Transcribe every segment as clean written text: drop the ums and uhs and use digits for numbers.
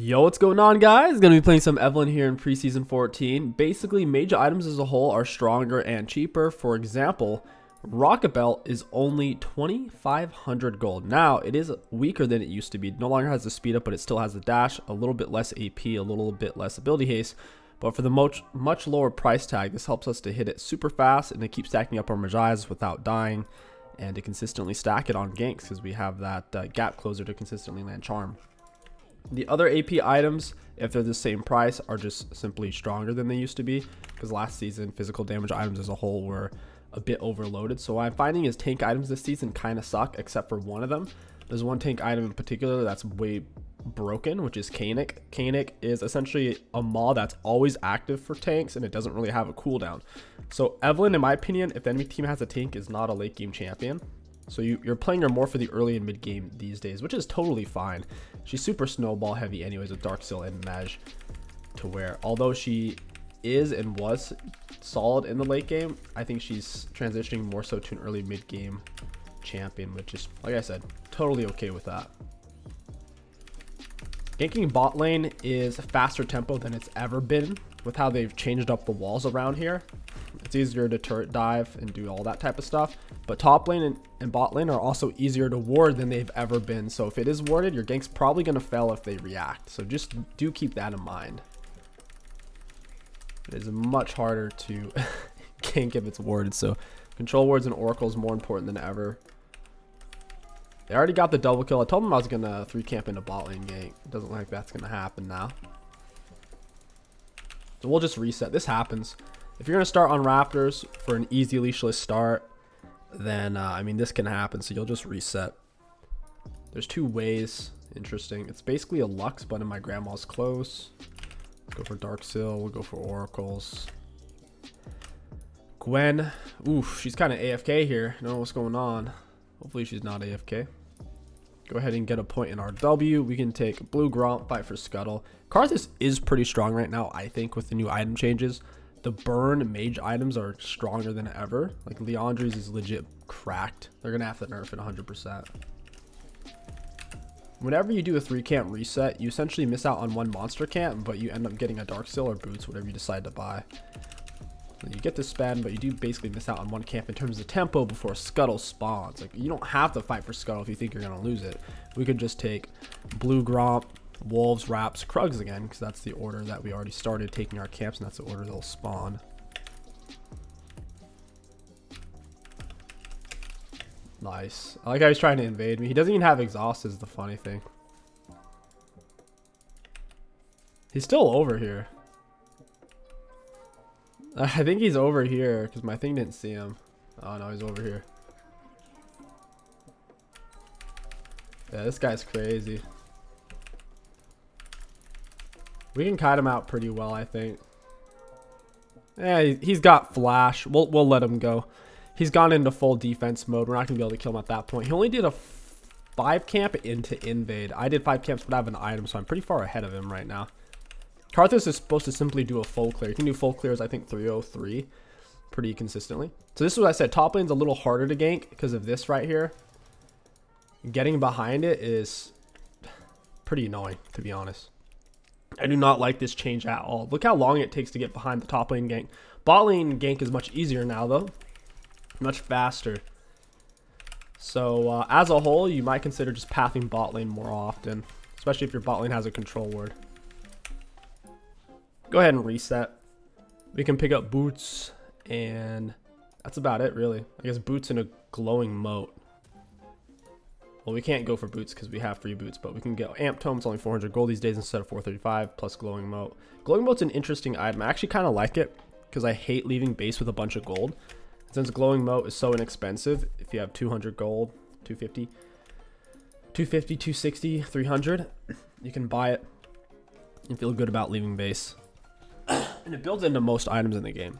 Yo, what's going on, guys? Gonna be playing some Evelynn here in preseason 14. Basically, mage items as a whole are stronger and cheaper. For example, Rocket Belt is only 2,500 gold. Now, it is weaker than it used to be. It no longer has the speed up, but it still has the dash, a little bit less AP, a little bit less ability haste. But for the much lower price tag, this helps us to hit it super fast and to keep stacking up our Magi's without dying, and to consistently stack it on ganks because we have that gap closer to consistently land charm. The other AP items, if they're the same price, are just simply stronger than they used to be, because last season physical damage items as a whole were a bit overloaded. So what I'm finding is tank items this season kind of suck, except for one of them. There's one tank item in particular that's way broken, which is Kanik. Kanik is essentially a maul that's always active for tanks, and it doesn't really have a cooldown. So Evelynn, in my opinion, if the enemy team has a tank, is not a late game champion. So you're playing her more for the early and mid game these days, which is totally fine. She's super snowball heavy anyways with Dark Seal and Maj to wear. Although she is and was solid in the late game, I think she's transitioning more so to an early mid game champion, which is, like I said, totally okay with that. Ganking bot lane is faster tempo than it's ever been with how they've changed up the walls around here. It's easier to turret dive and do all that type of stuff, but top lane and bot lane are also easier to ward than they've ever been. So if it is warded, your gank's probably going to fail if they react, so just do keep that in mind. It is much harder to gank if it's warded, so control wards and oracle is more important than ever. They already got the double kill. I told them I was going to 3-camp into bot lane gank. It doesn't look like that's going to happen now, so we'll just reset. This happens. If you're going to start on Raptors for an easy leashless start, then, I mean, this can happen, so you'll just reset. There's two ways. Interesting. It's basically a Lux, but in my grandma's close. Let's go for Dark Seal. We'll go for Oracles. Gwen. Oof, she's kind of AFK here. I don't know what's going on. Hopefully she's not AFK. Go ahead and get a point in our W. We can take Blue Gromp, fight for Scuttle. Karthus is pretty strong right now, I think, with the new item changes. The burn mage items are stronger than ever. Like Leandre's is legit cracked. They're gonna have to nerf it 100%. Whenever you do a 3-camp reset, you essentially miss out on one monster camp, but you end up getting a Dark Seal or boots, whatever you decide to buy. So you get to spend, but you do basically miss out on one camp in terms of tempo before Scuttle spawns. Like, you don't have to fight for Scuttle if you think you're gonna lose it. We could just take Blue Gromp, Wolves, Raps, Krugs again, because that's the order that we already started taking our camps, and that's the order they'll spawn. Nice. I like how he's trying to invade me. He doesn't even have exhaust, is the funny thing. He's still over here. I think he's over here because my thing didn't see him. Oh no, he's over here. Yeah, this guy's crazy. We can kite him out pretty well, I think. Yeah, he's got flash. We'll let him go. He's gone into full defense mode. We're not gonna be able to kill him at that point. He only did a 5-camp into invade. I did 5 camps, but I have an item, so I'm pretty far ahead of him right now. Karthus is supposed to simply do a full clear. You can do full clears, I think 303 pretty consistently. So this is what I said. Top lane's a little harder to gank because of this right here. Getting behind it is pretty annoying, to be honest. I do not like this change at all. Look how long it takes to get behind the top lane gank. Bot lane gank is much easier now, though. Much faster. So, as a whole, you might consider just pathing bot lane more often, especially if your bot lane has a control ward. Go ahead and reset. We can pick up boots, and that's about it, really. I guess boots and a glowing moat. Well, we can't go for boots because we have free boots, but we can get Amp Tome. It's only 400 gold these days instead of 435, plus Glowing Moat. Glowing Moat's an interesting item. I actually kind of like it because I hate leaving base with a bunch of gold. Since Glowing Moat is so inexpensive, if you have 200 gold, 250, 260, 300, you can buy it and feel good about leaving base. And it builds into most items in the game.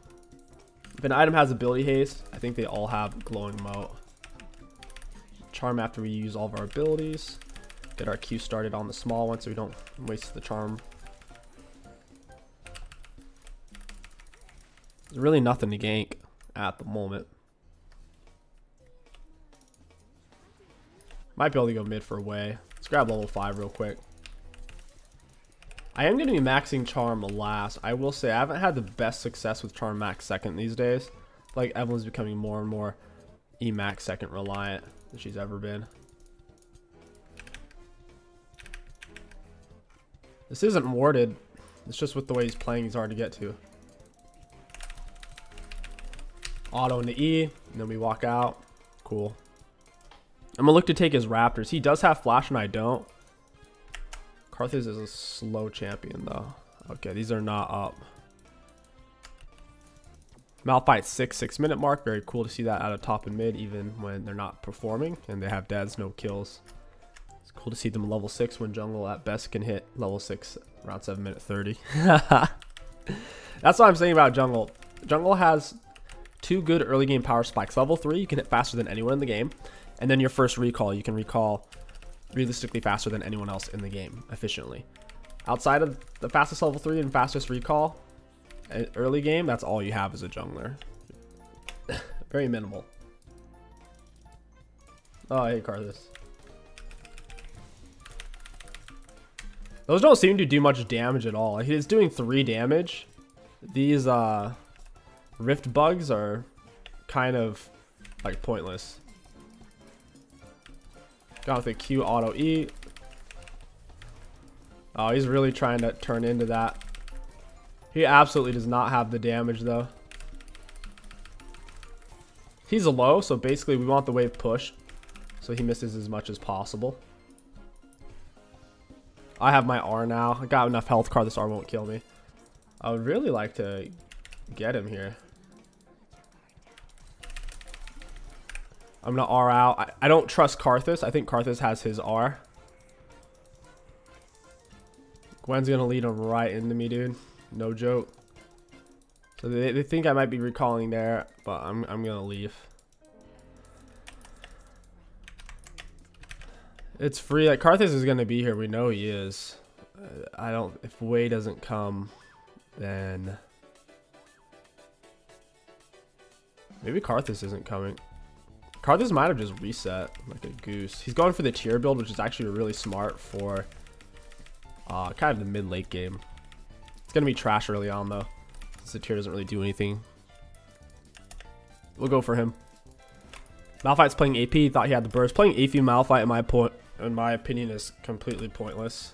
If an item has ability haste, I think they all have Glowing Moat. Charm after we use all of our abilities. Get our Q started on the small one so we don't waste the charm. There's really nothing to gank at the moment. Might be able to go mid for a way. Let's grab level 5 real quick. I am going to be maxing Charm last. I will say I haven't had the best success with Charm max second these days. Like Evelynn's becoming more and more E-max second reliant than she's ever been. This isn't warded. It's just with the way he's playing, he's hard to get to. Auto into E, and then we walk out. Cool. I'm gonna look to take his Raptors. He does have flash and I don't. Karthus is a slow champion though. Okay, these are not up. Malphite's 6-minute mark. Very cool to see that out of top and mid, even when they're not performing and they have deads, no kills. It's cool to see them level 6 when jungle at best can hit level 6 around 7:30. That's what I'm saying about jungle. Jungle has 2 good early game power spikes. Level 3, you can hit faster than anyone in the game. And then your first recall, you can recall realistically faster than anyone else in the game efficiently. Outside of the fastest level 3 and fastest recall, early game, that's all you have as a jungler. Very minimal. Oh, I hate Karthus. Those don't seem to do much damage at all. He's doing 3 damage. These rift bugs are kind of like pointless. Got with a Q auto E. Oh, he's really trying to turn into that. He absolutely does not have the damage though. He's a low, so basically we want the wave pushed so he misses as much as possible. I have my R now. I got enough health card. This R won't kill me. I would really like to get him here. I'm gonna R out. I don't trust Karthus. I think Karthus has his R. Gwen's gonna lead him right into me, dude. No joke. So they think I might be recalling there, but I'm gonna leave. It's free. Like Karthus is gonna be here. We know he is. I don't. If Wei doesn't come, then maybe Karthus isn't coming. Karthus might have just reset like a goose. He's going for the tier build, which is actually really smart for kind of the mid-late game. It's going to be trash early on, though, since the tier doesn't really do anything. We'll go for him. Malphite's playing AP. Thought he had the burst. Playing AP Malphite, in my opinion, is completely pointless.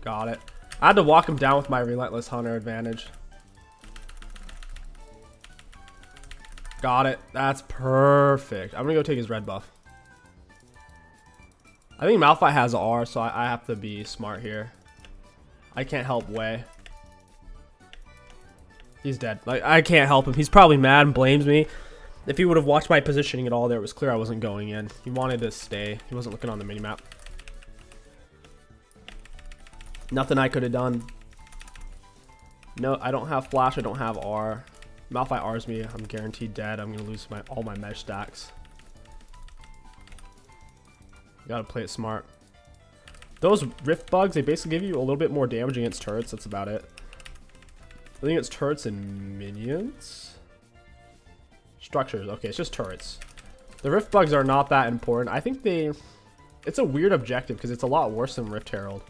Got it. I had to walk him down with my Relentless Hunter advantage. Got it. That's perfect. I'm gonna go take his red buff. I think Malphite has R, so I have to be smart here. I can't help Wei. He's dead. Like, I can't help him. He's probably mad and blames me. If he would have watched my positioning at all there, it was clear I wasn't going in. He wanted to stay. He wasn't looking on the minimap. Nothing I could have done. No, I don't have flash. I don't have R. Malphite R's me. I'm guaranteed dead. I'm going to lose all my mesh stacks. Gotta play it smart. Those rift bugs, they basically give you a little bit more damage against turrets. That's about it. I think it's turrets and minions. Structures. Okay, it's just turrets. The rift bugs are not that important. I think it's a weird objective because it's a lot worse than Rift Herald.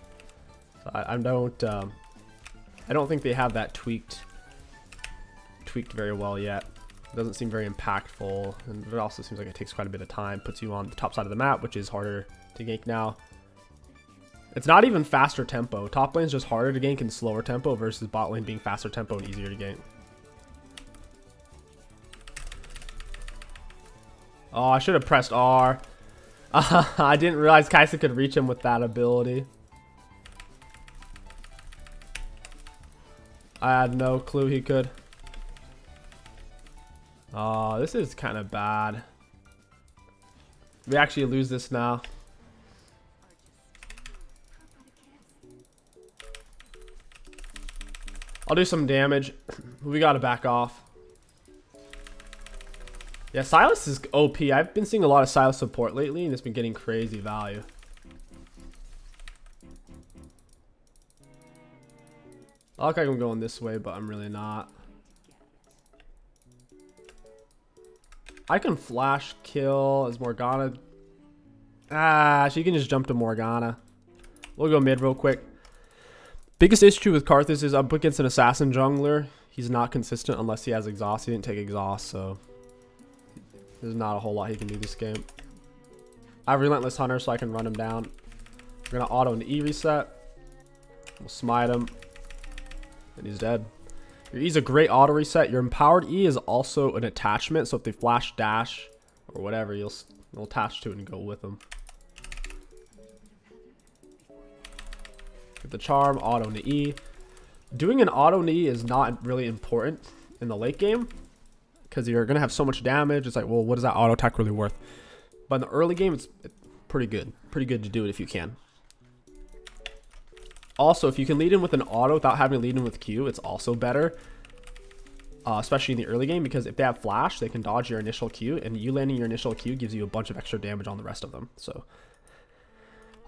So I don't think they have that tweaked very well yet. It doesn't seem very impactful, and it also seems like it takes quite a bit of time. Puts you on the top side of the map, which is harder to gank now. It's not even faster tempo. Top lane is just harder to gank and slower tempo versus bot lane being faster tempo and easier to gank. Oh, I should have pressed R. I didn't realize Kaisa could reach him with that ability. I had no clue he could. Oh, this is kind of bad. We actually lose this now. I'll do some damage. We gotta back off. Yeah, Sylas is OP. I've been seeing a lot of Sylas support lately, and it's been getting crazy value. I look like I'm going this way, but I'm really not. I can flash kill as Morgana Ah, she can just jump to Morgana. We'll go mid real quick. Biggest issue with Karthus is up against an assassin jungler. He's not consistent unless he has exhaust. He didn't take exhaust, so there's not a whole lot he can do this game. I have Relentless Hunter, so I can run him down. We're going to auto an E reset. We'll smite him. And he's dead. Your E's a great auto reset. Your empowered E is also an attachment, so if they flash dash or whatever, you'll attach to it and go with them. Get the charm, auto into E. Doing an auto into E is not really important in the late game because you're going to have so much damage. It's like, well, what is that auto attack really worth? But in the early game, it's pretty good. Pretty good to do it if you can. Also, if you can lead in with an auto without having to lead in with Q, it's also better. Especially in the early game, because if they have flash, they can dodge your initial Q, and you landing your initial Q gives you a bunch of extra damage on the rest of them. So,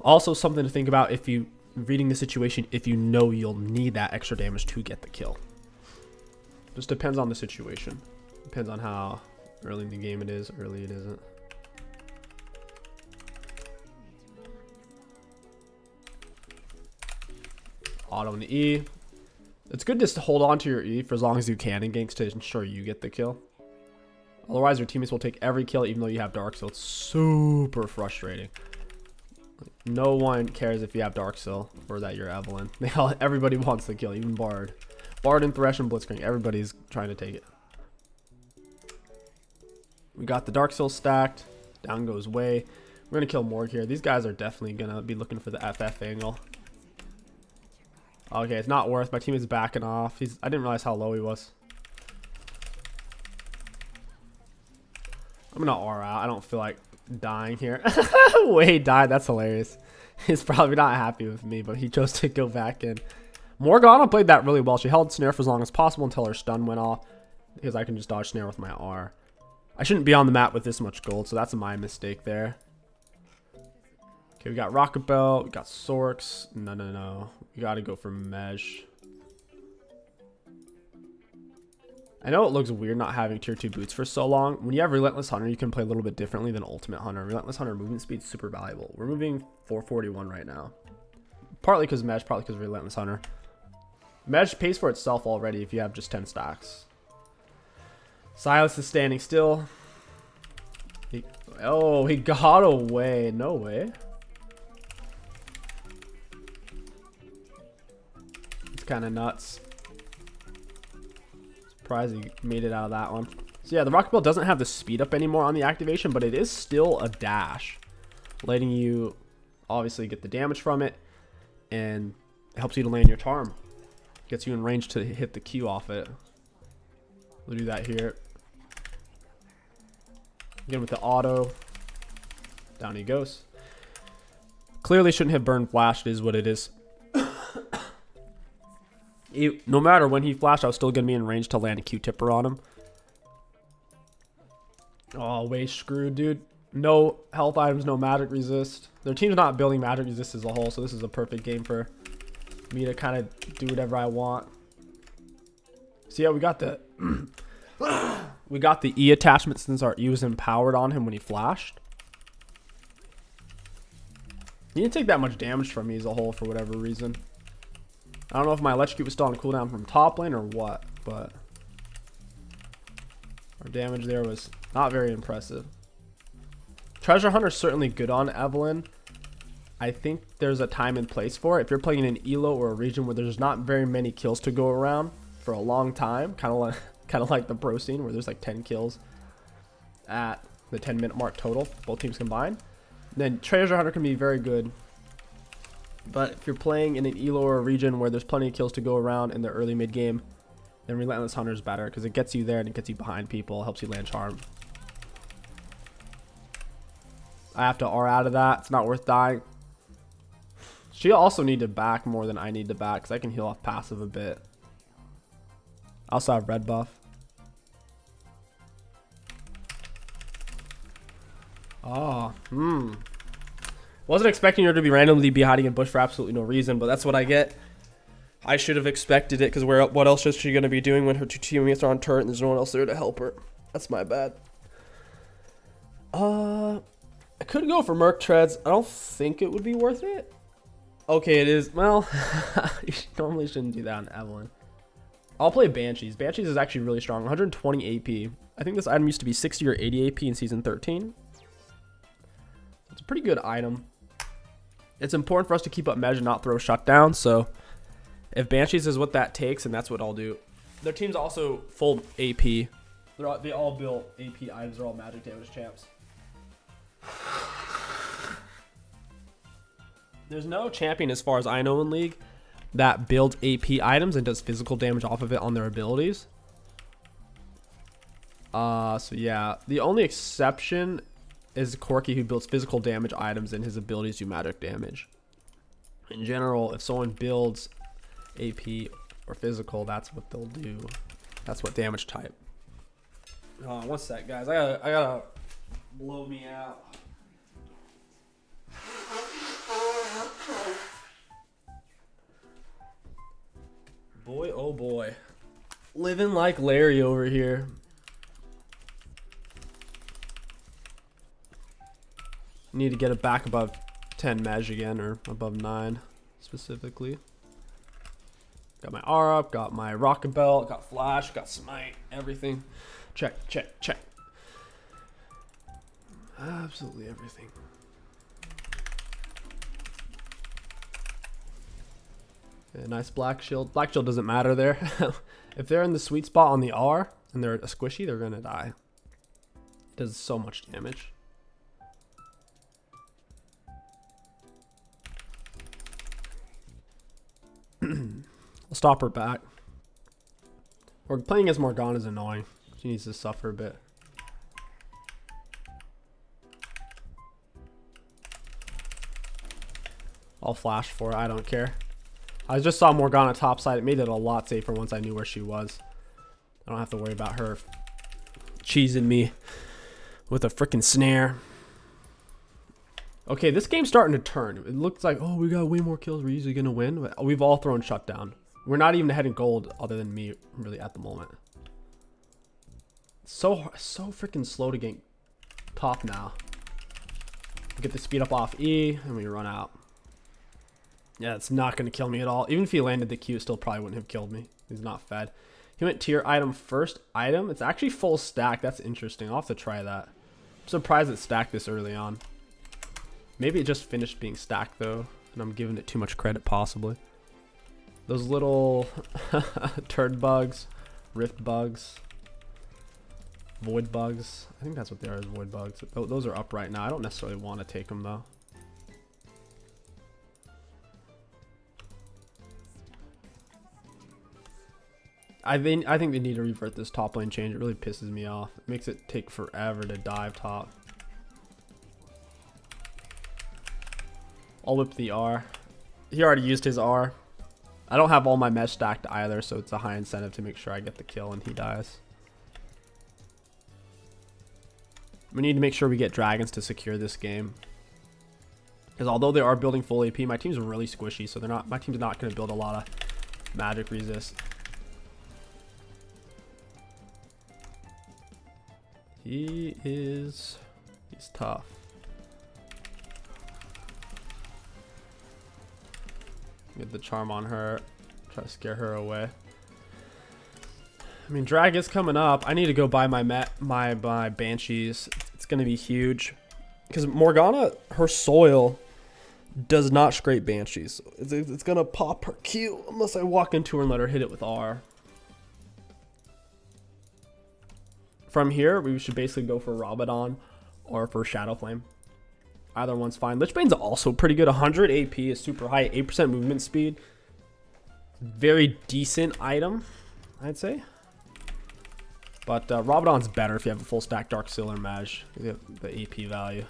also something to think about if you reading the situation, if you know you'll need that extra damage to get the kill. Just depends on the situation. Depends on how early in the game it is, early it isn't. Auto and E. It's good just to hold on to your E for as long as you can in ganks to ensure you get the kill. Otherwise, your teammates will take every kill even though you have Dark Seal. It's super frustrating. No one cares if you have Dark Seal or that you're Evelynn. Everybody wants the kill, even Bard. Bard and Thresh and Blitzcrank, everybody's trying to take it. We got the Dark Seal stacked. Down goes Way. We're going to kill Morg here. These guys are definitely going to be looking for the FF angle. Okay, it's not worth. My team is backing off. I didn't realize how low he was. I'm gonna R out. I don't feel like dying here. Wade died. That's hilarious. He's probably not happy with me, but he chose to go back in. Morgana played that really well. She held snare for as long as possible until her stun went off, because I can just dodge snare with my R. I shouldn't be on the map with this much gold, so that's my mistake there. Okay, we got Rocket Belt, we got Sorks. No. We gotta go for Mesh. I know it looks weird not having tier 2 boots for so long. When you have Relentless Hunter, you can play a little bit differently than Ultimate Hunter. Relentless Hunter movement speed is super valuable. We're moving 441 right now. Partly because Mesh, partly because Relentless Hunter. Mesh pays for itself already if you have just 10 stacks. Silas is standing still. He got away. No way. Kind of nuts. Surprised he made it out of that one. So yeah, the Rocket Belt doesn't have the speed up anymore on the activation, but it is still a dash, letting you obviously get the damage from it, and it helps you to land your charm. Gets you in range to hit the Q off it. We'll do that here. Again with the auto. Down he goes. Clearly shouldn't have burned flash. It is what it is. No matter when he flashed, I was still going to be in range to land a Q-tipper on him. Oh, way screwed, dude. No health items, no magic resist. Their team's not building magic resist as a whole, so this is a perfect game for me to kind of do whatever I want. So yeah, we got the we got the E attachment since our E was empowered on him when he flashed. He didn't take that much damage from me as a whole for whatever reason. I don't know if my electrocute was still on cooldown from top lane or what, but our damage there was not very impressive. Treasure Hunter's certainly good on Evelynn. I think there's a time and place for it. If you're playing in an elo or a region where there's not very many kills to go around for a long time, kind of like the pro scene where there's like 10 kills at the 10-minute mark total, both teams combined, then Treasure Hunter can be very good. But if you're playing in an elo or a region where there's plenty of kills to go around in the early mid game, then Relentless Hunter is better because it gets you there and it gets you behind people, helps you land charm. I have to R out of that. It's not worth dying. She'll also need to back more than I need to back because I can heal off passive a bit. I also have red buff. Oh, wasn't expecting her to be randomly be hiding in bush for absolutely no reason, but that's what I get. I should have expected it because what else is she going to be doing when her two teammates are on turret and there's no one else there to help her? That's my bad. I could go for Merc Treads. I don't think it would be worth it. Okay, it is. Well, you normally shouldn't do that on Evelynn. I'll play Banshees. Banshees is actually really strong. 120 AP. I think this item used to be 60 or 80 AP in Season 13. It's a pretty good item. It's important for us to keep up Mesh and not throw shutdown. So if Banshees is what that takes, and that's what I'll do. Their team's also full AP. They all built AP items. They're all magic damage champs. There's no champion, as far as I know in League, that builds AP items and does physical damage off of it on their abilities. So yeah, the only exception is Corky, who builds physical damage items and his abilities do magic damage. In general, if someone builds AP or physical, that's what they'll do. That's what damage type. Hold on, one sec, guys. I gotta blow me out. Boy, oh boy. Living like Larry over here. Need to get it back above 10 Mesh again, or above 9 specifically. Got my R up, got my Rocket Belt, got Flash, got Smite, everything. Check, check, check. Absolutely everything. Yeah, nice Black Shield. Black Shield doesn't matter there. If they're in the sweet spot on the R and they're a squishy, they're gonna die. It does so much damage. I'll stop her back. Or playing as Morgana is annoying. She needs to suffer a bit. I'll flash for it. I don't care. I just saw Morgana topside. It made it a lot safer once I knew where she was. I don't have to worry about her cheesing me with a freaking snare. Okay, this game's starting to turn. It looks like, oh, we got way more kills. We're easily going to win. We've all thrown shutdown. We're not even ahead in gold other than me, really, at the moment. So freaking slow to get top now. Get the speed up off E, and we run out. Yeah, it's not going to kill me at all. Even if he landed the Q, still probably wouldn't have killed me. He's not fed. He went tier item first item. It's actually full stack. That's interesting. I'll have to try that. I'm surprised it stacked this early on. Maybe it just finished being stacked, though, and I'm giving it too much credit, possibly. Those little turd bugs, rift bugs, void bugs. I think that's what they are, is void bugs. Those are up right now. I don't necessarily want to take them, though. I think they need to revert this top lane change. It really pisses me off. It makes it take forever to dive top. I'll whip the R. He already used his R. I don't have all my mesh stacked either, so it's a high incentive to make sure I get the kill and he dies. We need to make sure we get dragons to secure this game. Because although they are building full AP, my team's really squishy, so my team's not going to build a lot of magic resist. He's tough. Get the charm on her. Try to scare her away. I mean, drag is coming up. I need to go buy my banshees. It's gonna be huge because Morgana, her soil does not scrape banshees. It's gonna pop her Q unless I walk into her and let her hit it with R. From here, we should basically go for Rabadon or for Shadow Flame. Either one's fine. Lichbane's also pretty good. 100 AP is super high. 8% movement speed. Very decent item, I'd say. But Rabadon's better if you have a full stack Dark Seal or Maj. You have the AP value.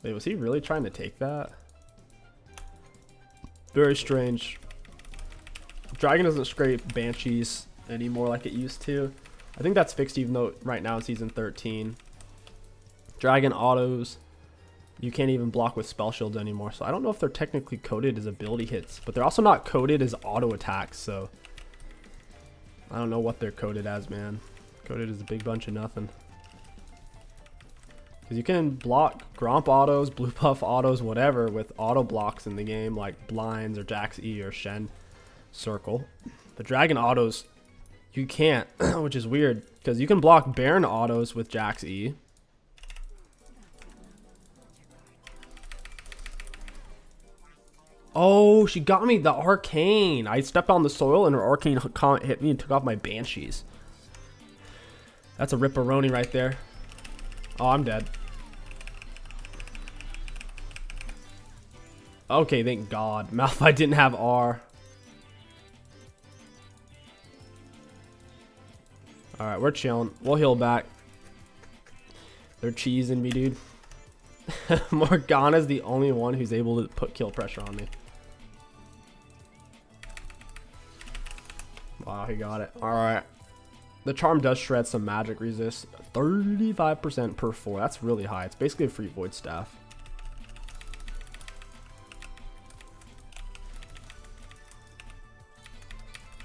Wait, was he really trying to take that? Very strange. Dragon doesn't scrape Banshees anymore like it used to. I think that's fixed even though right now in Season 13. Dragon autos, you can't even block with spell shields anymore. So I don't know if they're technically coded as ability hits, but they're also not coded as auto attacks. So I don't know what they're coded as, man. Coded as a big bunch of nothing. Because you can block Gromp autos, blue buff autos, whatever with auto blocks in the game like blinds or Jax E or Shen Circle. But Dragon autos, you can't, which is weird because you can block Baron autos with Jax E. Oh, she got me the arcane. I stepped on the soil and her arcane comment hit me and took off my banshees. That's a ripperoni right there. Oh, I'm dead. Okay, thank God. Malphite didn't have R. Alright, we're chilling. We'll heal back. They're cheesing me, dude. Morgana's the only one who's able to put kill pressure on me. Wow, he got it. Alright. The charm does shred some magic resist. 35% per 4. That's really high. It's basically a free void staff.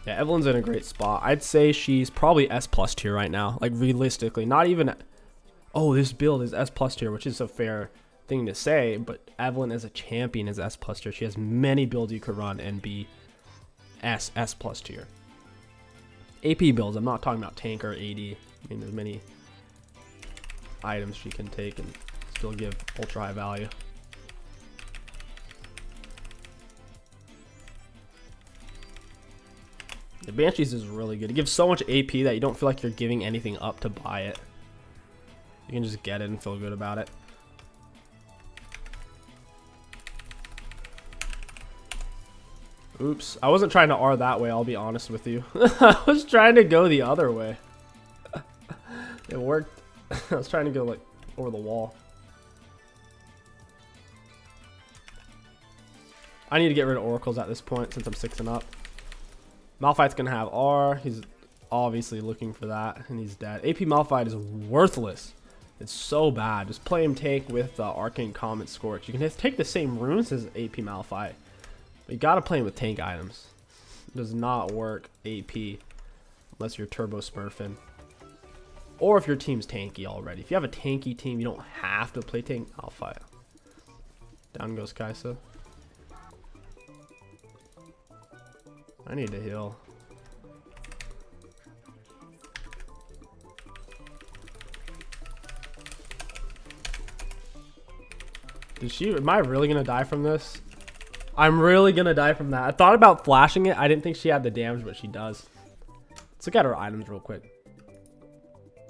Yeah, Evelynn's in a great spot. I'd say she's probably S+ tier right now. Like, realistically. Not even... Oh, this build is S+ tier, which is a fair thing to say. But Evelynn as a champion is S+ tier. She has many builds you could run and be S+ tier. AP builds, I'm not talking about tank or AD. I mean, there's many items she can take and still give ultra high value. The Banshees is really good. It gives so much AP that you don't feel like you're giving anything up to buy it. You can just get it and feel good about it. Oops. I wasn't trying to R that way, I'll be honest with you. I was trying to go the other way. It worked. I was trying to go like over the wall. I need to get rid of oracles at this point since I'm 6 and up. Malphite's gonna have R. He's obviously looking for that, and he's dead. AP Malphite is worthless. It's so bad. Just play him tank with Arcane Comet Scorch. You can just take the same runes as AP Malphite. But you gotta play him with tank items. It does not work AP unless you're turbo smurfing. Or if your team's tanky already. If you have a tanky team, you don't have to play tank Malphite. Down goes Kaisa. I need to heal. Am I really gonna die from this? I'm really gonna die from that. I thought about flashing it. I didn't think she had the damage, but she does. Let's look at her items real quick.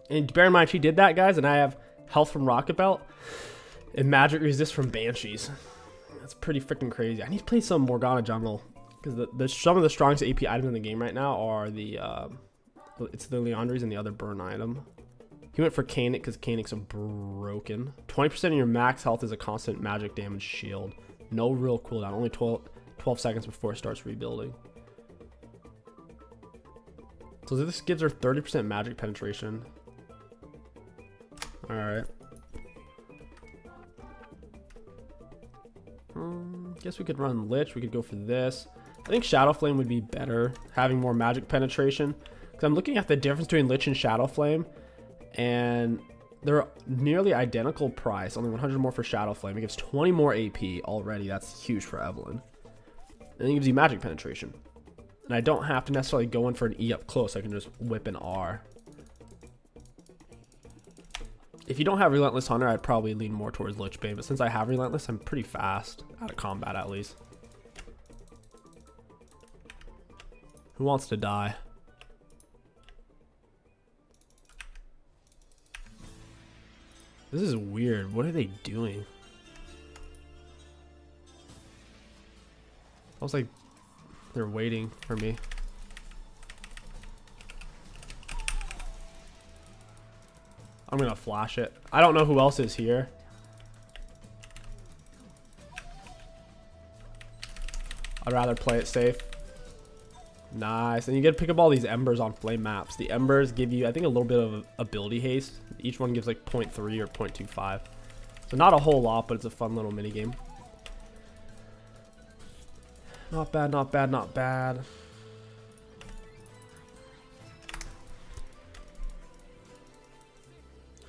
And bear in mind, she did that, guys, and I have health from Rocket Belt and magic resist from Banshees. That's pretty freaking crazy. I need to play some Morgana jungle. Because some of the strongest AP items in the game right now are the, it's the Leandries and the other burn item. He went for Kanik because Kanik's broken. 20% of your max health is a constant magic damage shield. No real cooldown, only 12 seconds before it starts rebuilding. So this gives her 30% magic penetration. Alright. Guess we could run Lich, we could go for this. I think Shadow Flame would be better, having more magic penetration. Because I'm looking at the difference between Lich and Shadow Flame, and they're nearly identical price. Only 100 more for Shadow Flame. It gives 20 more AP already. That's huge for Evelynn. And it gives you magic penetration. And I don't have to necessarily go in for an E up close. I can just whip an R. If you don't have Relentless Hunter, I'd probably lean more towards Lich Bane. But since I have Relentless, I'm pretty fast out of combat at least. Who wants to die? This is weird. What are they doing? I was like, they're waiting for me. I'm gonna flash it. I don't know who else is here. I'd rather play it safe. Nice. And you get to pick up all these embers on flame maps. The embers give you, I think, a little bit of ability haste. Each one gives like 0.3 or 0.25. So not a whole lot, but it's a fun little mini game. Not bad, not bad, not bad.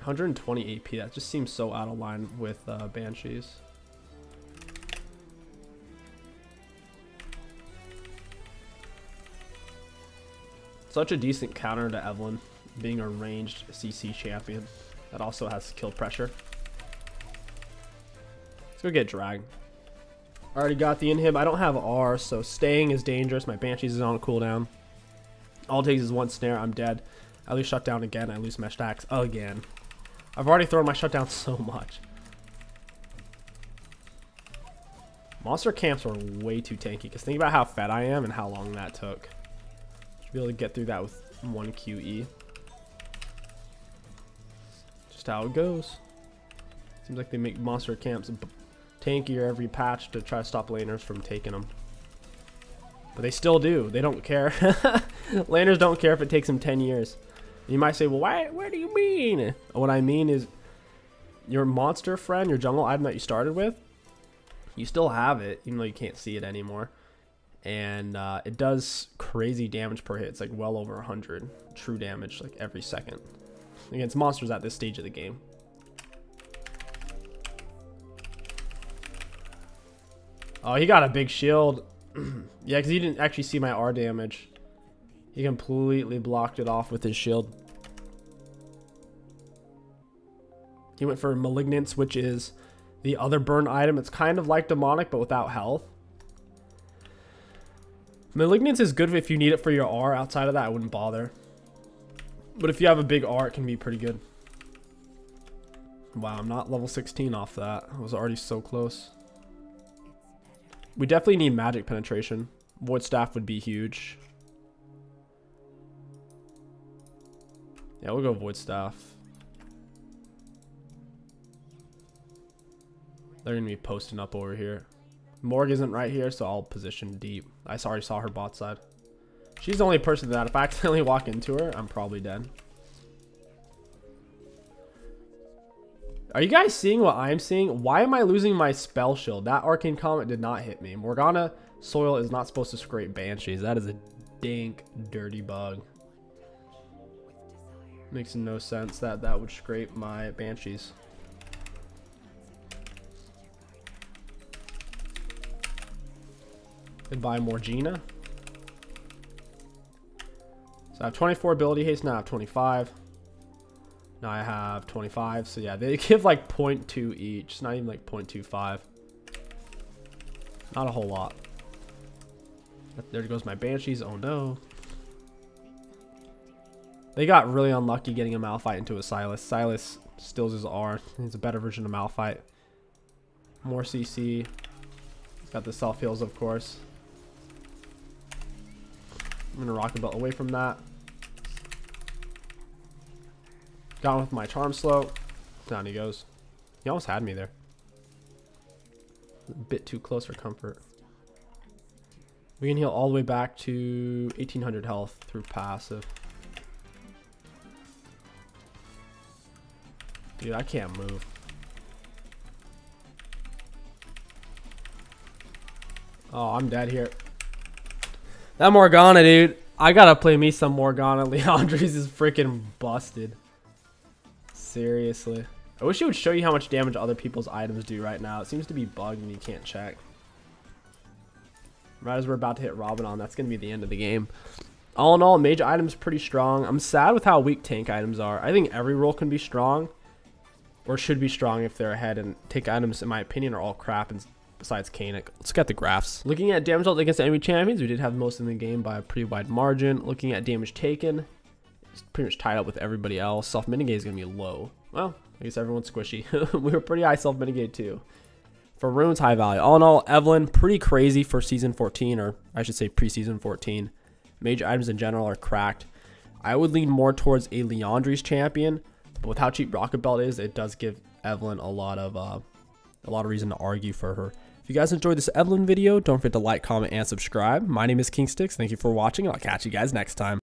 120 AP. That just seems so out of line with Banshees. Such a decent counter to Evelynn, being a ranged CC champion that also has kill pressure. Let's go get Drag. Already got the inhib. I don't have R, so staying is dangerous. My Banshees is on a cooldown. All it takes is one snare. I'm dead. I lose shutdown again. I lose mesh stacks again. I've already thrown my shutdown so much. Monster camps are way too tanky, because think about how fed I am and how long that took. Should be able to get through that with 1 QE. Just how it goes. Seems like they make monster camps tankier every patch to try to stop laners from taking them. But they still do. They don't care. Laners don't care if it takes them 10 years. You might say, well, why? What do you mean? What I mean is your monster friend, your jungle item that you started with, you still have it, even though you can't see it anymore. And it does crazy damage per hit. It's like well over 100 true damage like every second against monsters at this stage of the game. Oh, he got a big shield. Yeah, because he didn't actually see my R damage. He completely blocked it off with his shield. He went for Malignance, which is the other burn item. It's kind of like Demonic, but without health. Malignance is good if you need it for your R. Outside of that, I wouldn't bother. But if you have a big R, it can be pretty good. Wow, I'm not level 16 off that. I was already so close. We definitely need magic penetration. Void Staff would be huge. Yeah, we'll go Void Staff. They're going to be posting up over here. Morg isn't right here, so I'll position deep. I already saw her bot side. She's the only person that if I accidentally walk into her, I'm probably dead. Are you guys seeing what I'm seeing? Why am I losing my spell shield? That arcane comet did not hit me. Morgana soil is not supposed to scrape Banshees. That is a dank, dirty bug. Makes no sense that that would scrape my Banshees. Goodbye, Morgana. So I have 24 ability haste. Now I have 25. Now I have 25. So yeah, they give like 0.2 each. It's not even like 0.25. Not a whole lot. There goes my Banshees. Oh no. They got really unlucky getting a Malphite into a Silas. Silas steals his R. He's a better version of Malphite. More CC. He's got the self heals, of course. I'm gonna rock the belt away from that. Got him with my charm slow. Down he goes. He almost had me there. A bit too close for comfort. We can heal all the way back to 1800 health through passive. Dude, I can't move. Oh, I'm dead here. That Morgana, dude. I gotta play me some Morgana. Leandri's is freaking busted. Seriously. I wish it would show you how much damage other people's items do right now. It seems to be bugged and you can't check. Right as we're about to hit Robin, that's gonna be the end of the game. All in all, mage items pretty strong. I'm sad with how weak tank items are. I think every role can be strong. Or should be strong if they're ahead, and tank items, in my opinion, are all crap and besides Kanik. Let's get the graphs. Looking at damage dealt against enemy champions, we did have most in the game by a pretty wide margin. Looking at damage taken, it's pretty much tied up with everybody else. Self-mitigate is going to be low. Well, I guess everyone's squishy. We were pretty high self-mitigate too. For runes, high value. All in all, Evelynn, pretty crazy for season 14, or I should say preseason 14. Mage items in general are cracked. I would lean more towards a Leandri's champion, but with how cheap Rocket Belt is, it does give Evelynn a lot of reason to argue for her. If you guys enjoyed this Evelynn video, don't forget to like, comment, and subscribe. My name is KingStix. Thank you for watching, and I'll catch you guys next time.